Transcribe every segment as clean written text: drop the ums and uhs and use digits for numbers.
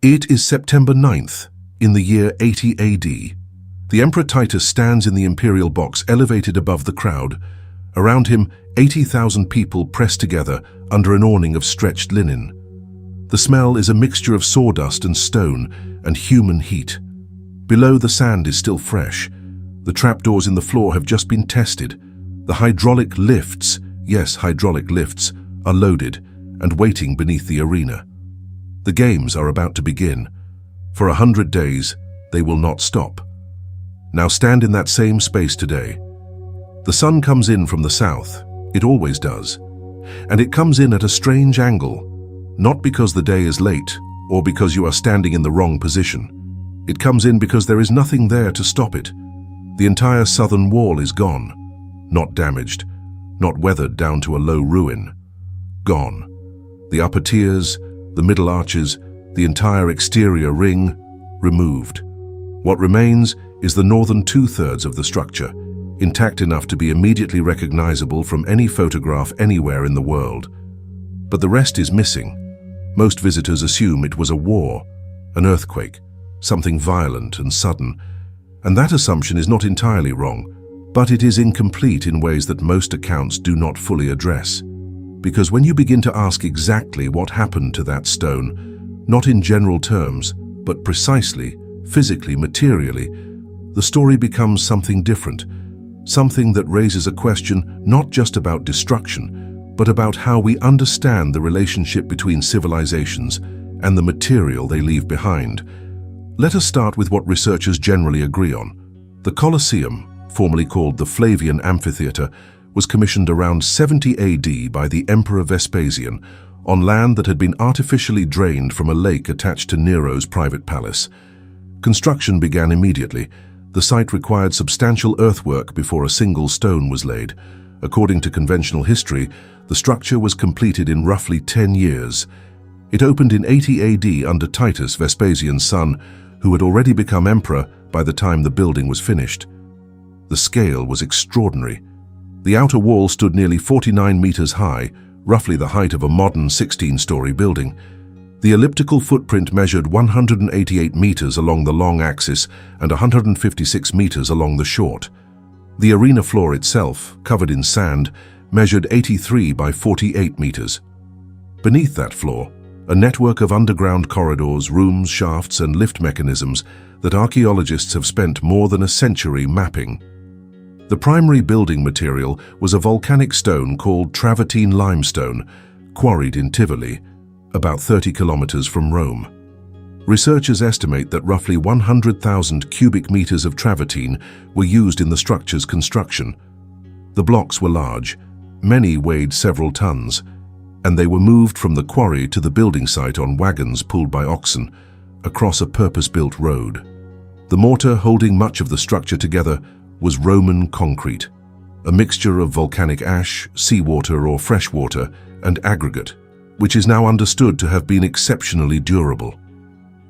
It is September 9th, in the year 80 AD. The Emperor Titus stands in the imperial box elevated above the crowd. Around him, 80,000 people pressed together under an awning of stretched linen. The smell is a mixture of sawdust and stone and human heat. Below, the sand is still fresh. The trapdoors in the floor have just been tested. The hydraulic lifts, yes, hydraulic lifts, are loaded and waiting beneath the arena. The games are about to begin. For 100 days, they will not stop. Now stand in that same space today. The sun comes in from the south. It always does. And it comes in at a strange angle, not because the day is late or because you are standing in the wrong position. It comes in because there is nothing there to stop it. The entire southern wall is gone. Not damaged, not weathered down to a low ruin. Gone. The upper tiers, the middle arches, the entire exterior ring, removed. What remains is the northern two-thirds of the structure, intact enough to be immediately recognizable from any photograph anywhere in the world. But the rest is missing. Most visitors assume it was a war, an earthquake, something violent and sudden, and that assumption is not entirely wrong, but it is incomplete in ways that most accounts do not fully address. Because when you begin to ask exactly what happened to that stone, not in general terms, but precisely, physically, materially, the story becomes something different, something that raises a question not just about destruction, but about how we understand the relationship between civilizations and the material they leave behind. Let us start with what researchers generally agree on. The Colosseum, formerly called the Flavian Amphitheater, was commissioned around 70 AD by the Emperor Vespasian on land that had been artificially drained from a lake attached to Nero's private palace. Construction began immediately. The site required substantial earthwork before a single stone was laid. According to conventional history, the structure was completed in roughly 10 years. It opened in 80 AD under Titus, Vespasian's son, who had already become emperor by the time the building was finished. The scale was extraordinary. The outer wall stood nearly 49 meters high, roughly the height of a modern 16-story building. The elliptical footprint measured 188 meters along the long axis and 156 meters along the short. The arena floor itself, covered in sand, measured 83 by 48 meters. Beneath that floor, a network of underground corridors, rooms, shafts, and lift mechanisms that archaeologists have spent more than a century mapping. The primary building material was a volcanic stone called travertine limestone, quarried in Tivoli, about 30 kilometers from Rome. Researchers estimate that roughly 100,000 cubic meters of travertine were used in the structure's construction. The blocks were large, many weighed several tons, and they were moved from the quarry to the building site on wagons pulled by oxen, across a purpose-built road. The mortar holding much of the structure together was Roman concrete, a mixture of volcanic ash, seawater or fresh water, and aggregate, which is now understood to have been exceptionally durable.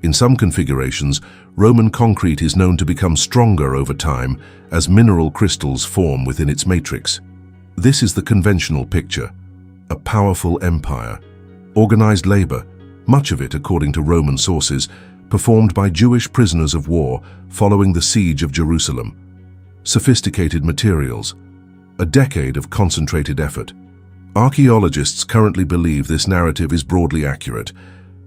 In some configurations, Roman concrete is known to become stronger over time as mineral crystals form within its matrix. This is the conventional picture: a powerful empire, organized labor, much of it, according to Roman sources, performed by Jewish prisoners of war following the siege of Jerusalem. Sophisticated materials, a decade of concentrated effort. Archaeologists currently believe this narrative is broadly accurate,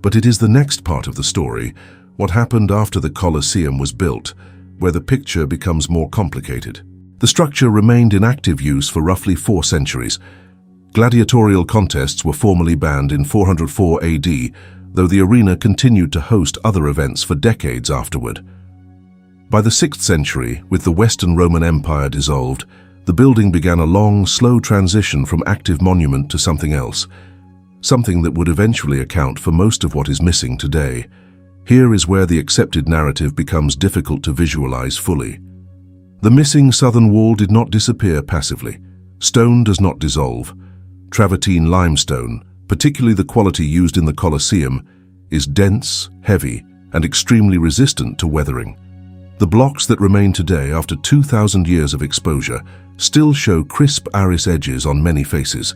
but it is the next part of the story, what happened after the Colosseum was built, where the picture becomes more complicated. The structure remained in active use for roughly 4 centuries. Gladiatorial contests were formally banned in 404 AD, though the arena continued to host other events for decades afterward. By the 6th century, with the Western Roman Empire dissolved, the building began a long, slow transition from active monument to something else, something that would eventually account for most of what is missing today. Here is where the accepted narrative becomes difficult to visualize fully. The missing southern wall did not disappear passively. Stone does not dissolve. Travertine limestone, particularly the quality used in the Colosseum, is dense, heavy, and extremely resistant to weathering. The blocks that remain today after 2,000 years of exposure still show crisp iris edges on many faces.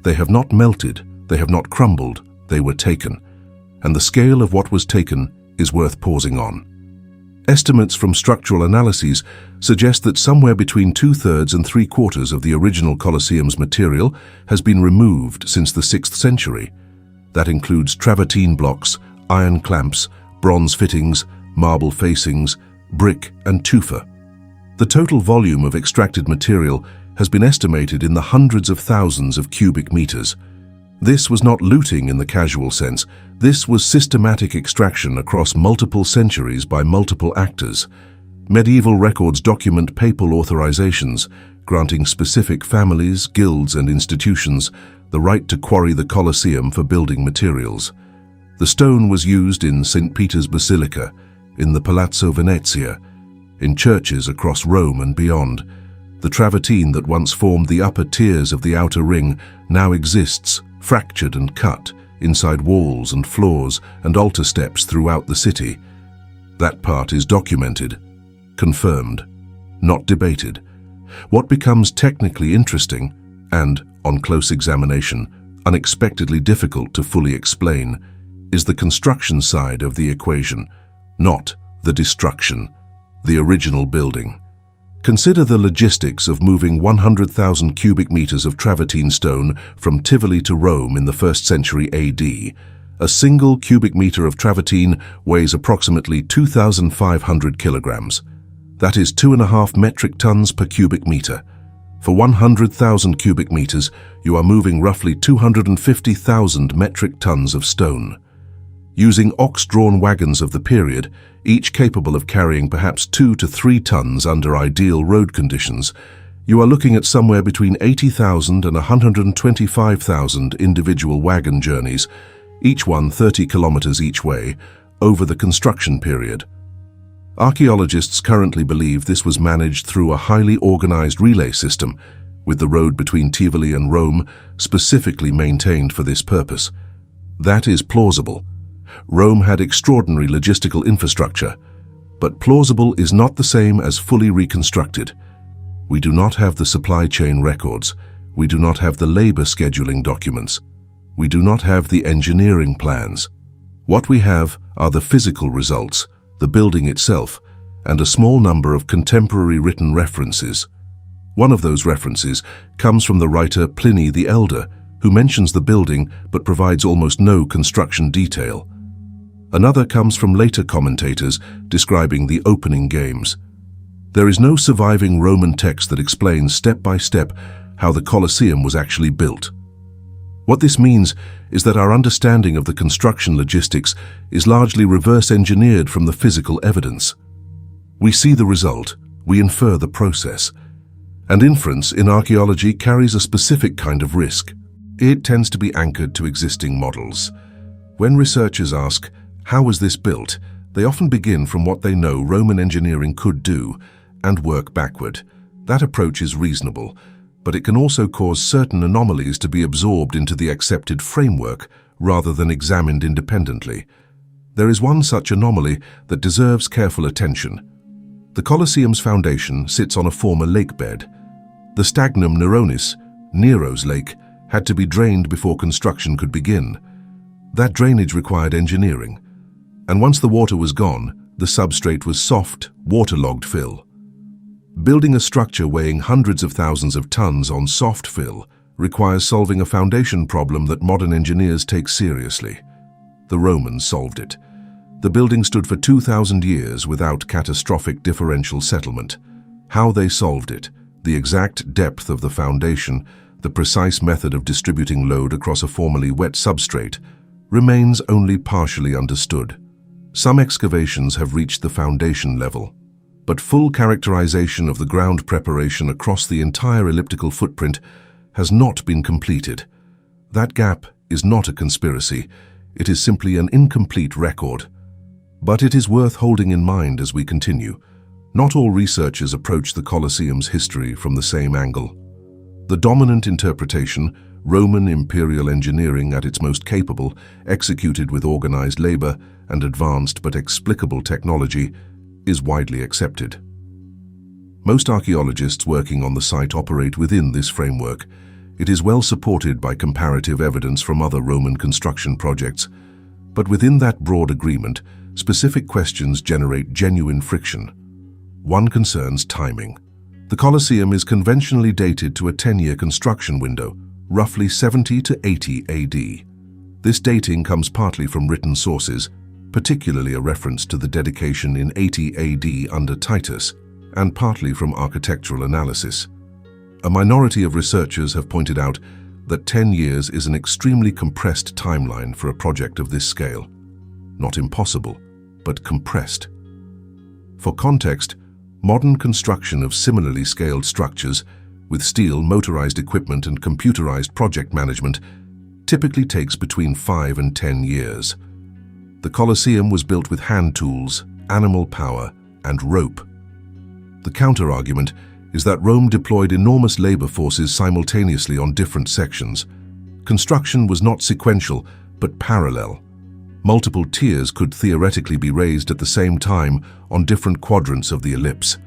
They have not melted, they have not crumbled, they were taken. and the scale of what was taken is worth pausing on. Estimates from structural analyses suggest that somewhere between 2/3 and 3/4 of the original Colosseum's material has been removed since the 6th century. That includes travertine blocks, iron clamps, bronze fittings, marble facings, brick and tufa. The total volume of extracted material has been estimated in the hundreds of thousands of cubic meters. This was not looting in the casual sense. This was systematic extraction across multiple centuries by multiple actors. Medieval records document papal authorizations, granting specific families, guilds, and institutions the right to quarry the Colosseum for building materials. The stone was used in St. Peter's Basilica, in the Palazzo Venezia, in churches across Rome and beyond. The travertine that once formed the upper tiers of the outer ring now exists, fractured and cut, inside walls and floors and altar steps throughout the city. That part is documented, confirmed, not debated. What becomes technically interesting and, on close examination, unexpectedly difficult to fully explain, is the construction side of the equation, not the destruction, the original building. Consider the logistics of moving 100,000 cubic meters of travertine stone from Tivoli to Rome in the 1st century AD. A single cubic meter of travertine weighs approximately 2,500 kilograms. That is 2.5 metric tons per cubic meter. For 100,000 cubic meters, you are moving roughly 250,000 metric tons of stone. Using ox-drawn wagons of the period, each capable of carrying perhaps 2 to 3 tons under ideal road conditions, you are looking at somewhere between 80,000 and 125,000 individual wagon journeys, each one 30 kilometers each way, over the construction period. Archaeologists currently believe this was managed through a highly organized relay system, with the road between Tivoli and Rome specifically maintained for this purpose. That is plausible. Rome had extraordinary logistical infrastructure, but plausible is not the same as fully reconstructed. We do not have the supply chain records. We do not have the labor scheduling documents. We do not have the engineering plans. What we have are the physical results, the building itself, and a small number of contemporary written references. One of those references comes from the writer Pliny the Elder, who mentions the building but provides almost no construction detail. Another comes from later commentators describing the opening games. There is no surviving Roman text that explains step by step how the Colosseum was actually built. What this means is that our understanding of the construction logistics is largely reverse engineered from the physical evidence. We see the result, we infer the process. And inference in archaeology carries a specific kind of risk. It tends to be anchored to existing models. When researchers ask, "How was this built?" they often begin from what they know Roman engineering could do and work backward. That approach is reasonable, but it can also cause certain anomalies to be absorbed into the accepted framework rather than examined independently. There is one such anomaly that deserves careful attention. The Colosseum's foundation sits on a former lake bed. The Stagnum Neronis, Nero's lake, had to be drained before construction could begin. That drainage required engineering, and once the water was gone, the substrate was soft, waterlogged fill. Building a structure weighing hundreds of thousands of tons on soft fill requires solving a foundation problem that modern engineers take seriously. The Romans solved it. The building stood for 2,000 years without catastrophic differential settlement. How they solved it, the exact depth of the foundation, the precise method of distributing load across a formerly wet substrate, remains only partially understood. Some excavations have reached the foundation level, but full characterization of the ground preparation across the entire elliptical footprint has not been completed. That gap is not a conspiracy, it is simply an incomplete record. But it is worth holding in mind as we continue. Not all researchers approach the Colosseum's history from the same angle. The dominant interpretation, Roman imperial engineering at its most capable, executed with organized labor and advanced but explicable technology, is widely accepted. Most archaeologists working on the site operate within this framework. It is well supported by comparative evidence from other Roman construction projects. But within that broad agreement, specific questions generate genuine friction. One concerns timing. The Colosseum is conventionally dated to a 10-year construction window, roughly 70 to 80 AD. This dating comes partly from written sources, particularly a reference to the dedication in 80 AD under Titus, and partly from architectural analysis. A minority of researchers have pointed out that 10 years is an extremely compressed timeline for a project of this scale. Not impossible, but compressed. For context, modern construction of similarly scaled structures, with steel, motorized equipment and computerized project management, typically takes between 5 and 10 years. The Colosseum was built with hand tools, animal power, and rope. The counter-argument is that Rome deployed enormous labor forces simultaneously on different sections. Construction was not sequential, but parallel. Multiple tiers could theoretically be raised at the same time on different quadrants of the ellipse.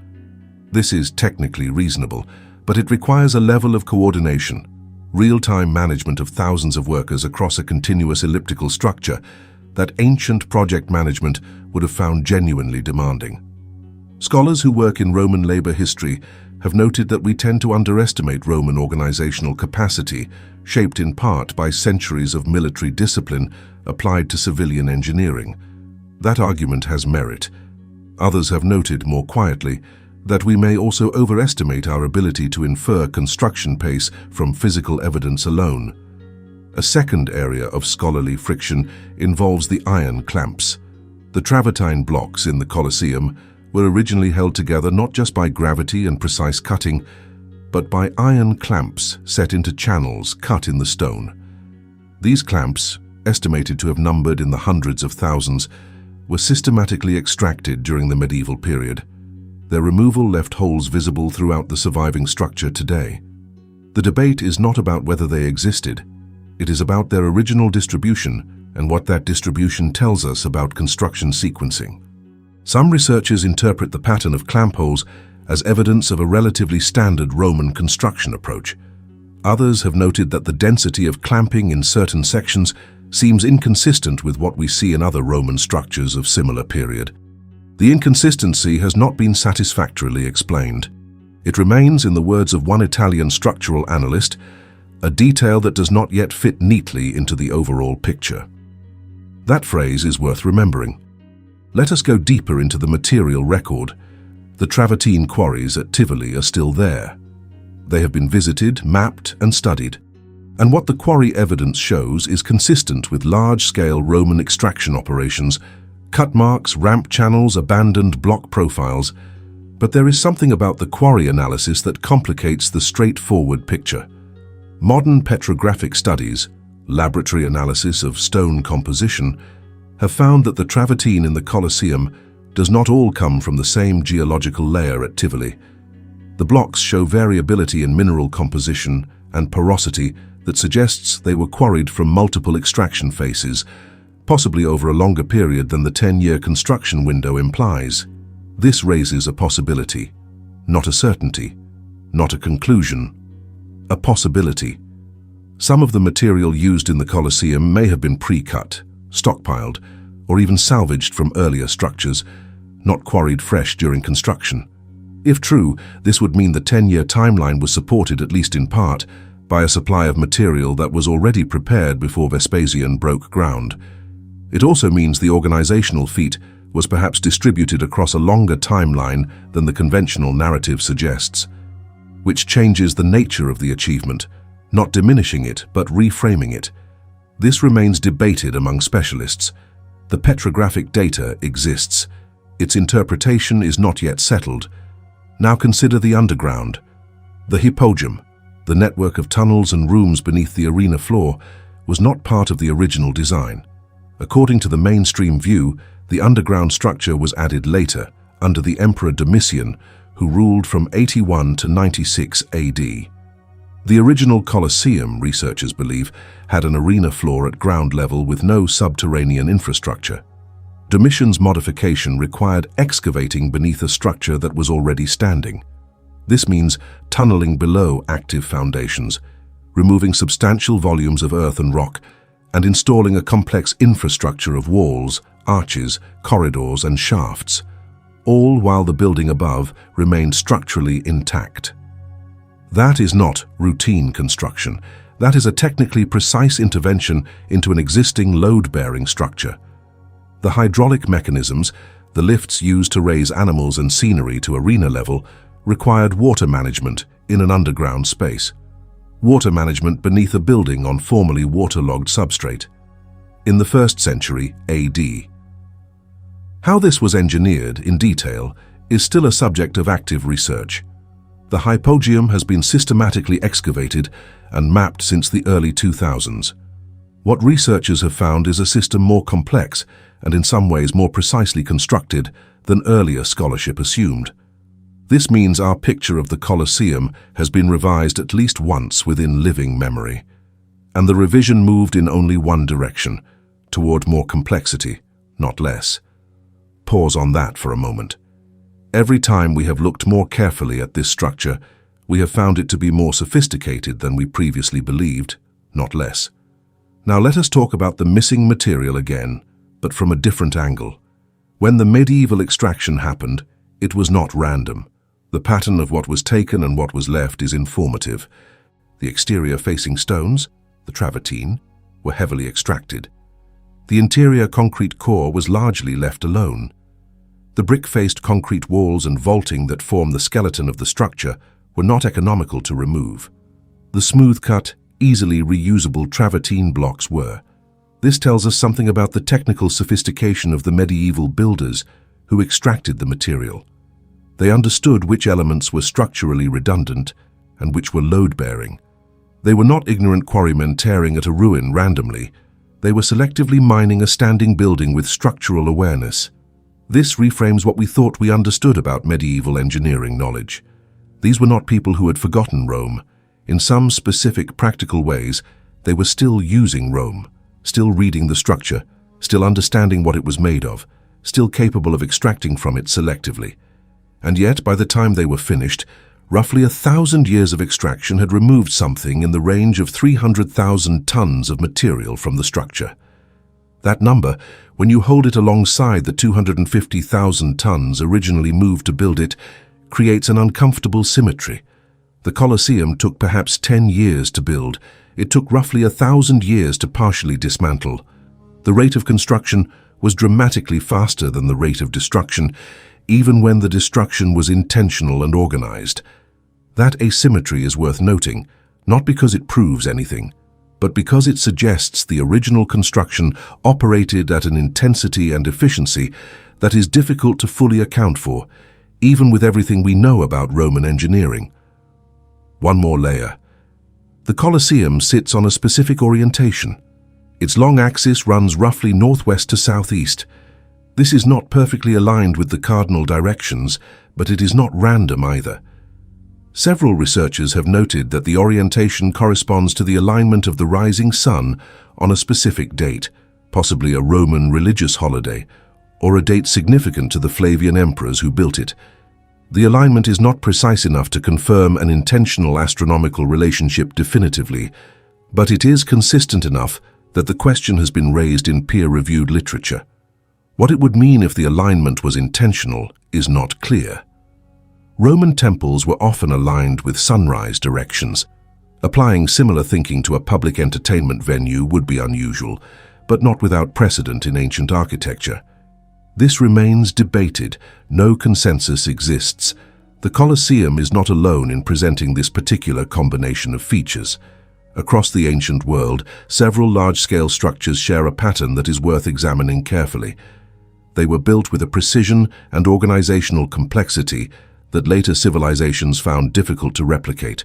This is technically reasonable, but it requires a level of coordination, real-time management of thousands of workers across a continuous elliptical structure that ancient project management would have found genuinely demanding. Scholars who work in Roman labor history have noted that we tend to underestimate Roman organizational capacity, shaped in part by centuries of military discipline applied to civilian engineering. That argument has merit. Others have noted more quietly that we may also overestimate our ability to infer construction pace from physical evidence alone. A second area of scholarly friction involves the iron clamps. The travertine blocks in the Colosseum were originally held together not just by gravity and precise cutting, but by iron clamps set into channels cut in the stone. These clamps, estimated to have numbered in the hundreds of thousands, were systematically extracted during the medieval period. Their removal left holes visible throughout the surviving structure today. The debate is not about whether they existed. It is about their original distribution and what that distribution tells us about construction sequencing. Some researchers interpret the pattern of clamp holes as evidence of a relatively standard Roman construction approach. Others have noted that the density of clamping in certain sections seems inconsistent with what we see in other Roman structures of similar period. The inconsistency has not been satisfactorily explained. It remains, in the words of one Italian structural analyst, a detail that does not yet fit neatly into the overall picture. That phrase is worth remembering. Let us go deeper into the material record. The travertine quarries at Tivoli are still there. They have been visited, mapped, and studied. And what the quarry evidence shows is consistent with large-scale Roman extraction operations, cut marks, ramp channels, abandoned block profiles. But there is something about the quarry analysis that complicates the straightforward picture. Modern petrographic studies, laboratory analysis of stone composition, have found that the travertine in the Colosseum does not all come from the same geological layer at Tivoli. The blocks show variability in mineral composition and porosity that suggests they were quarried from multiple extraction phases, possibly over a longer period than the 10-year construction window implies. This raises a possibility, not a certainty, not a conclusion, a possibility. Some of the material used in the Colosseum may have been pre-cut, stockpiled, or even salvaged from earlier structures, not quarried fresh during construction. If true, this would mean the 10-year timeline was supported, at least in part, by a supply of material that was already prepared before Vespasian broke ground. It also means the organizational feat was perhaps distributed across a longer timeline than the conventional narrative suggests, which changes the nature of the achievement, not diminishing it, but reframing it. This remains debated among specialists. The petrographic data exists. Its interpretation is not yet settled. Now consider the underground. The hypogeum, the network of tunnels and rooms beneath the arena floor, was not part of the original design. According to the mainstream view, the underground structure was added later, under the Emperor Domitian, who ruled from 81 to 96 AD. The original Colosseum, researchers believe, had an arena floor at ground level with no subterranean infrastructure. Domitian's modification required excavating beneath a structure that was already standing. This means tunneling below active foundations, removing substantial volumes of earth and rock, and installing a complex infrastructure of walls, arches, corridors, and shafts, all while the building above remained structurally intact. That is not routine construction. That is a technically precise intervention into an existing load-bearing structure. The hydraulic mechanisms, the lifts used to raise animals and scenery to arena level, required water management in an underground space. Water management beneath a building on formerly waterlogged substrate. In the 1st century AD. How this was engineered in detail is still a subject of active research. The hypogeum has been systematically excavated and mapped since the early 2000s. What researchers have found is a system more complex and in some ways more precisely constructed than earlier scholarship assumed. This means our picture of the Colosseum has been revised at least once within living memory. And the revision moved in only one direction, toward more complexity, not less. Pause on that for a moment. Every time we have looked more carefully at this structure, we have found it to be more sophisticated than we previously believed, not less. Now let us talk about the missing material again, but from a different angle. When the medieval extraction happened, it was not random. The pattern of what was taken and what was left is informative. The exterior-facing stones, the travertine, were heavily extracted. The interior concrete core was largely left alone. The brick-faced concrete walls and vaulting that form the skeleton of the structure were not economical to remove. The smooth-cut, easily reusable travertine blocks were. This tells us something about the technical sophistication of the medieval builders who extracted the material. They understood which elements were structurally redundant and which were load-bearing. They were not ignorant quarrymen tearing at a ruin randomly. They were selectively mining a standing building with structural awareness. This reframes what we thought we understood about medieval engineering knowledge. These were not people who had forgotten Rome. In some specific practical ways, they were still using Rome, still reading the structure, still understanding what it was made of, still capable of extracting from it selectively. And yet, by the time they were finished, roughly 1,000 years of extraction had removed something in the range of 300,000 tons of material from the structure. That number, when you hold it alongside the 250,000 tons originally moved to build it, creates an uncomfortable symmetry. The Colosseum took perhaps 10 years to build. It took roughly 1,000 years to partially dismantle. The rate of construction was dramatically faster than the rate of destruction, even when the destruction was intentional and organized. That asymmetry is worth noting, not because it proves anything, but because it suggests the original construction operated at an intensity and efficiency that is difficult to fully account for, even with everything we know about Roman engineering. One more layer. The Colosseum sits on a specific orientation. Its long axis runs roughly northwest to southeast. This is not perfectly aligned with the cardinal directions, but it is not random either. Several researchers have noted that the orientation corresponds to the alignment of the rising sun on a specific date, possibly a Roman religious holiday, or a date significant to the Flavian emperors who built it. The alignment is not precise enough to confirm an intentional astronomical relationship definitively, but it is consistent enough that the question has been raised in peer-reviewed literature. What it would mean if the alignment was intentional is not clear. Roman temples were often aligned with sunrise directions. Applying similar thinking to a public entertainment venue would be unusual, but not without precedent in ancient architecture. This remains debated. No consensus exists. The Colosseum is not alone in presenting this particular combination of features. Across the ancient world, several large-scale structures share a pattern that is worth examining carefully. They were built with a precision and organizational complexity that later civilizations found difficult to replicate.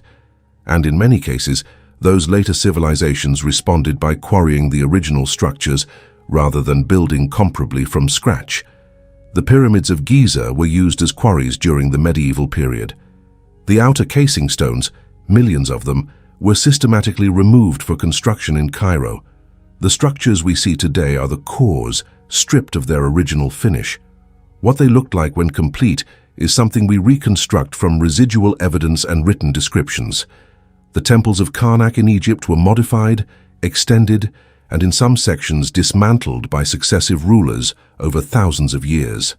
And in many cases, those later civilizations responded by quarrying the original structures rather than building comparably from scratch. The pyramids of Giza were used as quarries during the medieval period. The outer casing stones, millions of them, were systematically removed for construction in Cairo. The structures we see today are the cores, stripped of their original finish. What they looked like when complete is something we reconstruct from residual evidence and written descriptions. The temples of Karnak in Egypt were modified, extended, and in some sections dismantled by successive rulers over thousands of years.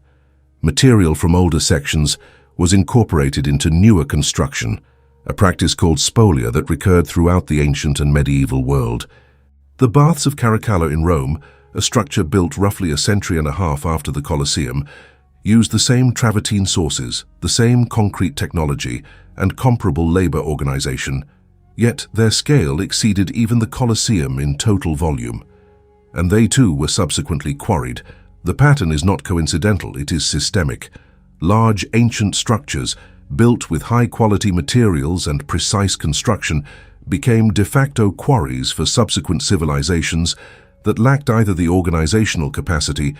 Material from older sections was incorporated into newer construction, a practice called spolia that recurred throughout the ancient and medieval world. The Baths of Caracalla in Rome, a structure built roughly a century and a half after the Colosseum, used the same travertine sources, the same concrete technology, and comparable labor organization, yet their scale exceeded even the Colosseum in total volume. And they too were subsequently quarried. The pattern is not coincidental, it is systemic. Large ancient structures, built with high-quality materials and precise construction, became de facto quarries for subsequent civilizations that lacked either the organizational capacity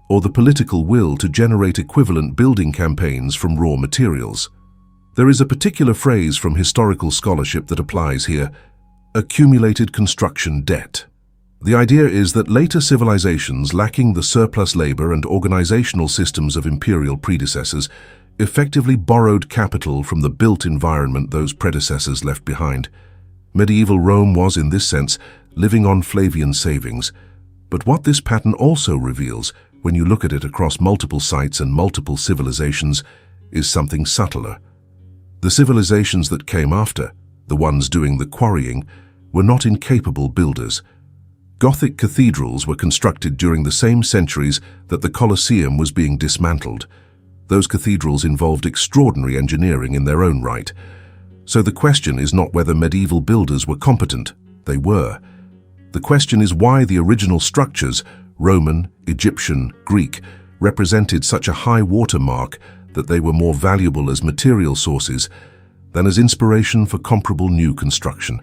or the political will to generate equivalent building campaigns from raw materials. There is a particular phrase from historical scholarship that applies here: accumulated construction debt. The idea is that later civilizations lacking the surplus labor and organizational systems of imperial predecessors effectively borrowed capital from the built environment those predecessors left behind. Medieval Rome was, in this sense, living on Flavian savings. But what this pattern also reveals, when you look at it across multiple sites and multiple civilizations, is something subtler. The civilizations that came after, the ones doing the quarrying, were not incapable builders. Gothic cathedrals were constructed during the same centuries that the Colosseum was being dismantled. Those cathedrals involved extraordinary engineering in their own right. So the question is not whether medieval builders were competent. They were. The question is why the original structures, Roman, Egyptian, Greek, represented such a high watermark that they were more valuable as material sources than as inspiration for comparable new construction.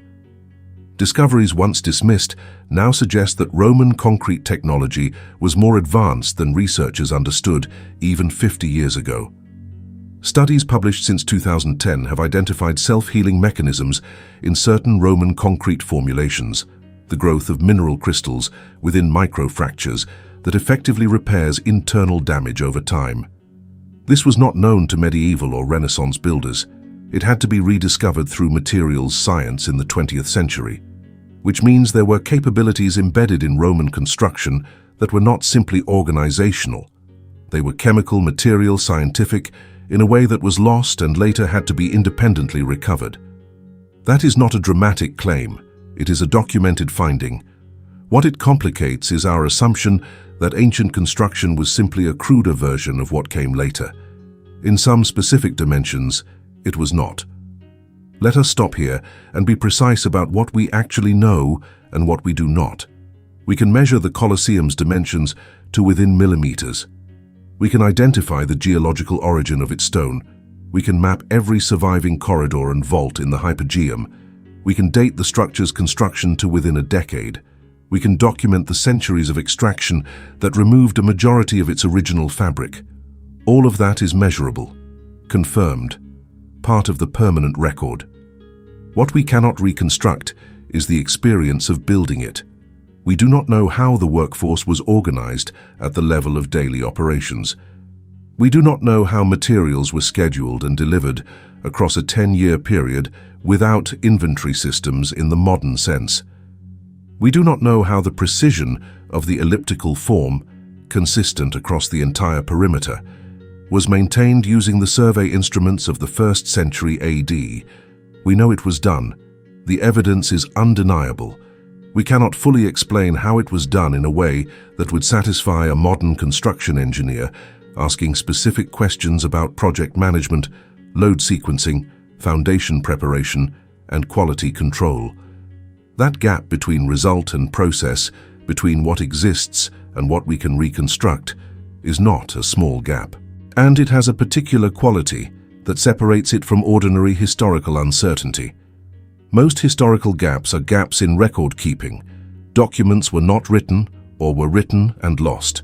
Discoveries once dismissed now suggest that Roman concrete technology was more advanced than researchers understood even 50 years ago. Studies published since 2010 have identified self-healing mechanisms in certain Roman concrete formulations, the growth of mineral crystals within microfractures that effectively repairs internal damage over time. This was not known to medieval or Renaissance builders. It had to be rediscovered through materials science in the 20th century, which means there were capabilities embedded in Roman construction that were not simply organizational. They were chemical, material, scientific, in a way that was lost and later had to be independently recovered. That is not a dramatic claim, it is a documented finding. What it complicates is our assumption that ancient construction was simply a cruder version of what came later. In some specific dimensions, it was not. Let us stop here and be precise about what we actually know and what we do not. We can measure the Colosseum's dimensions to within millimeters. We can identify the geological origin of its stone. We can map every surviving corridor and vault in the hypogeum. We can date the structure's construction to within a decade. We can document the centuries of extraction that removed a majority of its original fabric. All of that is measurable, confirmed, part of the permanent record. What we cannot reconstruct is the experience of building it. We do not know how the workforce was organized at the level of daily operations. We do not know how materials were scheduled and delivered across a 10-year period without inventory systems in the modern sense. We do not know how the precision of the elliptical form, consistent across the entire perimeter, was maintained using the survey instruments of the 1st century AD. We know it was done. The evidence is undeniable. We cannot fully explain how it was done in a way that would satisfy a modern construction engineer asking specific questions about project management, load sequencing, foundation preparation, and quality control. That gap between result and process, between what exists and what we can reconstruct, is not a small gap. And it has a particular quality that separates it from ordinary historical uncertainty. Most historical gaps are gaps in record keeping. Documents were not written or were written and lost.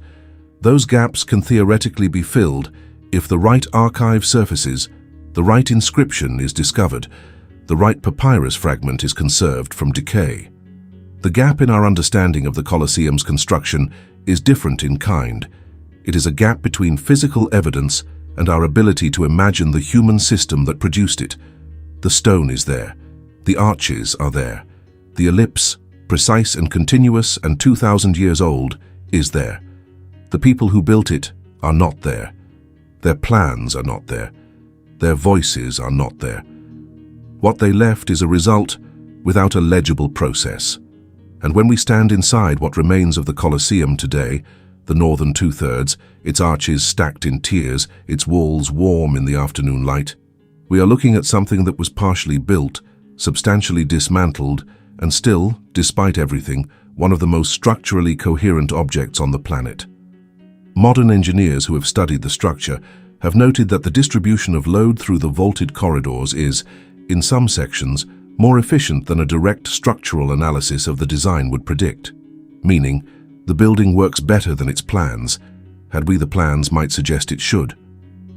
Those gaps can theoretically be filled if the right archive surfaces, the right inscription is discovered, the right papyrus fragment is conserved from decay. The gap in our understanding of the Colosseum's construction is different in kind. It is a gap between physical evidence and our ability to imagine the human system that produced it. The stone is there. The arches are there. The ellipse, precise and continuous and 2,000 years old, is there. The people who built it are not there. Their plans are not there. Their voices are not there. What they left is a result without a legible process. And when we stand inside what remains of the Colosseum today, the northern two-thirds, its arches stacked in tiers, its walls warm in the afternoon light, we are looking at something that was partially built, substantially dismantled, and still, despite everything, one of the most structurally coherent objects on the planet. Modern engineers who have studied the structure have noted that the distribution of load through the vaulted corridors is, in some sections, more efficient than a direct structural analysis of the design would predict, meaning the building works better than its plans, had we the plans might suggest it should.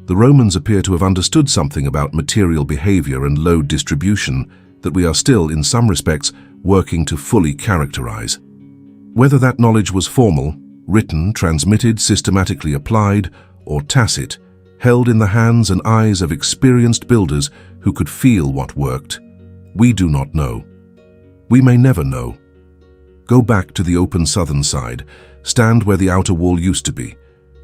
The Romans appear to have understood something about material behavior and load distribution that we are still, in some respects, working to fully characterize. Whether that knowledge was formal, written, transmitted, systematically applied, or tacit, held in the hands and eyes of experienced builders who could feel what worked, we do not know. We may never know. Go back to the open southern side, stand where the outer wall used to be.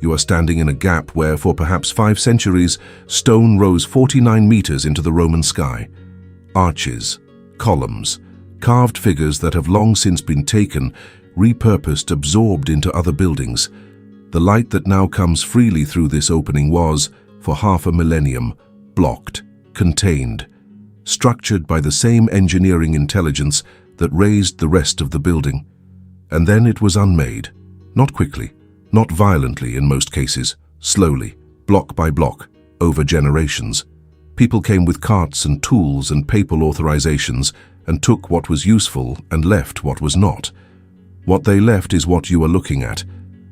You are standing in a gap where, for perhaps 5 centuries, stone rose 49 meters into the Roman sky. Arches, columns, carved figures that have long since been taken, repurposed, absorbed into other buildings. The light that now comes freely through this opening was, for half a millennium, blocked, contained, structured by the same engineering intelligence that raised the rest of the building. And then it was unmade, not quickly, not violently in most cases, slowly, block by block, over generations. People came with carts and tools and papal authorizations and took what was useful and left what was not. What they left is what you are looking at.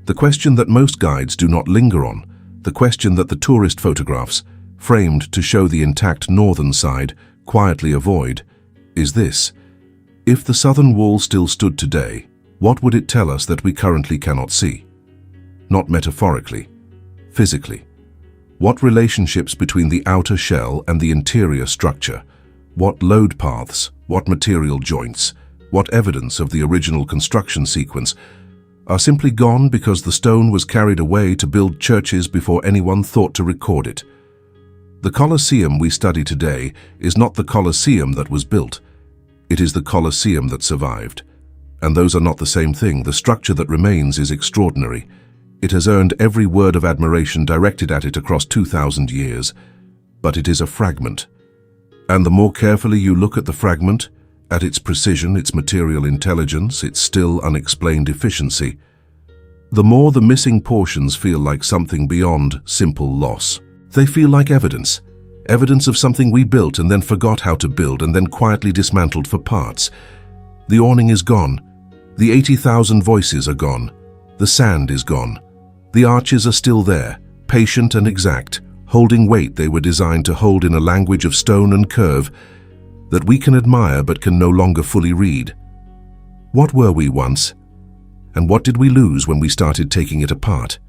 The question that most guides do not linger on, the question that the tourist photographs, framed to show the intact northern side, quietly avoid, is this: if the southern wall still stood today, what would it tell us that we currently cannot see? Not metaphorically, physically. What relationships between the outer shell and the interior structure? What load paths? What material joints? What evidence of the original construction sequence are simply gone because the stone was carried away to build churches before anyone thought to record it? The Colosseum we study today is not the Colosseum that was built. It is the Colosseum that survived. And those are not the same thing. The structure that remains is extraordinary. It has earned every word of admiration directed at it across 2,000 years. But it is a fragment. And the more carefully you look at the fragment, at its precision, its material intelligence, its still unexplained efficiency, the more the missing portions feel like something beyond simple loss. They feel like evidence. Evidence of something we built and then forgot how to build and then quietly dismantled for parts. The awning is gone. The 80,000 voices are gone. The sand is gone. The arches are still there, patient and exact, holding weight they were designed to hold in a language of stone and curve that we can admire but can no longer fully read. What were we once? And what did we lose when we started taking it apart?